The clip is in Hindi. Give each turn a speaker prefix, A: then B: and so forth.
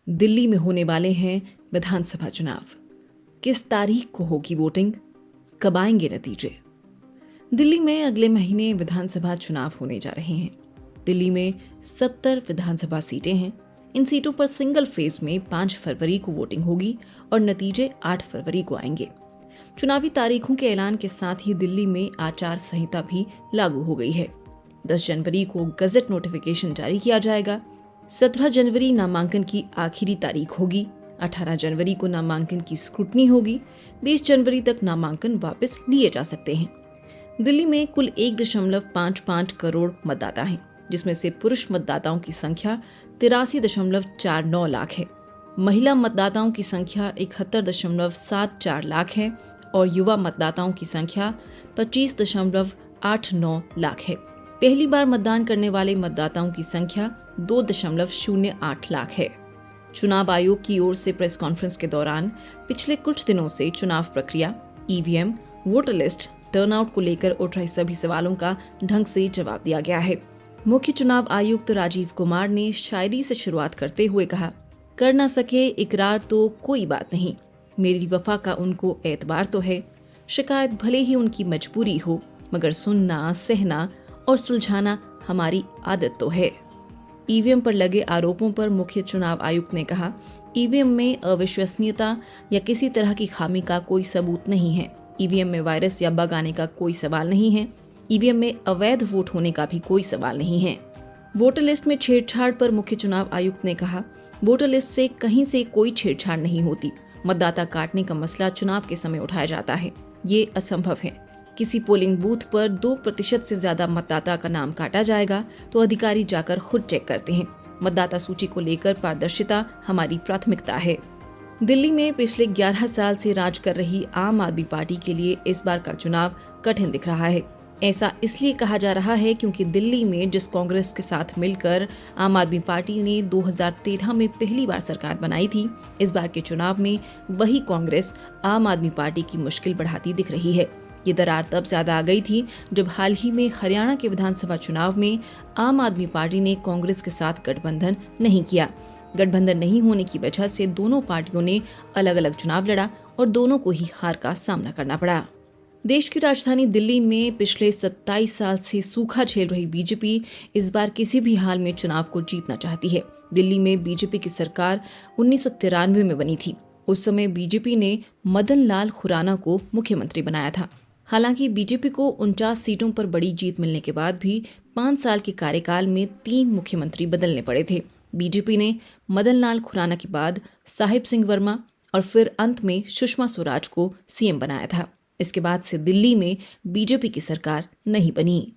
A: दिल्ली में होने वाले हैं विधानसभा चुनाव। किस तारीख को होगी वोटिंग? कब आएंगे नतीजे? दिल्ली में अगले महीने विधानसभा चुनाव होने जा रहे हैं। दिल्ली में 70 विधानसभा सीटें हैं। इन सीटों पर सिंगल फेज में 5 फरवरी को वोटिंग होगी और नतीजे 8 फरवरी को आएंगे। चुनावी तारीखों के ऐलान के साथ ही दिल्ली में आचार संहिता भी लागू हो गई है। 10 जनवरी को गजट नोटिफिकेशन जारी किया जाएगा। 17 जनवरी नामांकन की आखिरी तारीख होगी। 18 जनवरी को नामांकन की स्क्रूटनी होगी। 20 जनवरी तक नामांकन वापस लिए जा सकते हैं। दिल्ली में कुल 1.55 करोड़ मतदाता हैं, जिसमें से पुरुष मतदाताओं की संख्या 83.49 लाख है। महिला मतदाताओं की संख्या 71.74 लाख है और युवा मतदाताओं की संख्या 25.89 लाख है। पहली बार मतदान करने वाले मतदाताओं की संख्या 2.08 लाख है। चुनाव आयोग की ओर से प्रेस कॉन्फ्रेंस के दौरान पिछले कुछ दिनों से चुनाव प्रक्रिया, ईवीएम, वोटर लिस्ट, टर्नआउट को लेकर उठ रहे सभी सवालों का ढंग से जवाब दिया गया है। मुख्य चुनाव आयुक्त राजीव कुमार ने शायरी से शुरुआत करते हुए कहा, कर ना सके इकरार तो कोई बात नहीं, मेरी वफा का उनको एतबार तो है। शिकायत भले ही उनकी मजबूरी हो, मगर सुनना, सहना और सुलझाना हमारी आदत तो है। ईवीएम पर लगे आरोपों पर मुख्य चुनाव आयुक्त ने कहा, ईवीएम में अविश्वसनीयता या किसी तरह की खामी का कोई सबूत नहीं है। ईवीएम में वायरस या बग आने का कोई सवाल नहीं है। ईवीएम में अवैध वोट होने का भी कोई सवाल नहीं है। वोटर लिस्ट में छेड़छाड़ पर मुख्य चुनाव आयुक्त ने कहा, वोटर लिस्ट से कहीं से कोई छेड़छाड़ नहीं होती। मतदाता काटने का मसला चुनाव के समय उठाया जाता है, ये असंभव है। किसी पोलिंग बूथ पर 2% से ज्यादा मतदाता का नाम काटा जाएगा तो अधिकारी जाकर खुद चेक करते हैं। मतदाता सूची को लेकर पारदर्शिता हमारी प्राथमिकता है। दिल्ली में पिछले 11 साल से राज कर रही आम आदमी पार्टी के लिए इस बार का चुनाव कठिन दिख रहा है। ऐसा इसलिए कहा जा रहा है क्योंकि दिल्ली में जिस कांग्रेस के साथ मिलकर आम आदमी पार्टी ने 2013 में पहली बार सरकार बनाई थी, इस बार के चुनाव में वही कांग्रेस आम आदमी पार्टी की मुश्किल बढ़ाती दिख रही है। ये दरार तब ज्यादा आ गई थी जब हाल ही में हरियाणा के विधानसभा चुनाव में आम आदमी पार्टी ने कांग्रेस के साथ गठबंधन नहीं किया। गठबंधन नहीं होने की वजह से दोनों पार्टियों ने अलग अलग चुनाव लड़ा और दोनों को ही हार का सामना करना पड़ा। देश की राजधानी दिल्ली में पिछले 27 साल से सूखा झेल रही बीजेपी इस बार किसी भी हाल में चुनाव को जीतना चाहती है। दिल्ली में बीजेपी की सरकार 1993 में बनी थी। उस समय बीजेपी ने मदन लाल खुराना को मुख्यमंत्री बनाया था। हालांकि बीजेपी को 49 सीटों पर बड़ी जीत मिलने के बाद भी 5 साल के कार्यकाल में 3 मुख्यमंत्री बदलने पड़े थे। बीजेपी ने मदन लाल खुराना के बाद साहिब सिंह वर्मा और फिर अंत में सुषमा स्वराज को सीएम बनाया था। इसके बाद से दिल्ली में बीजेपी की सरकार नहीं बनी।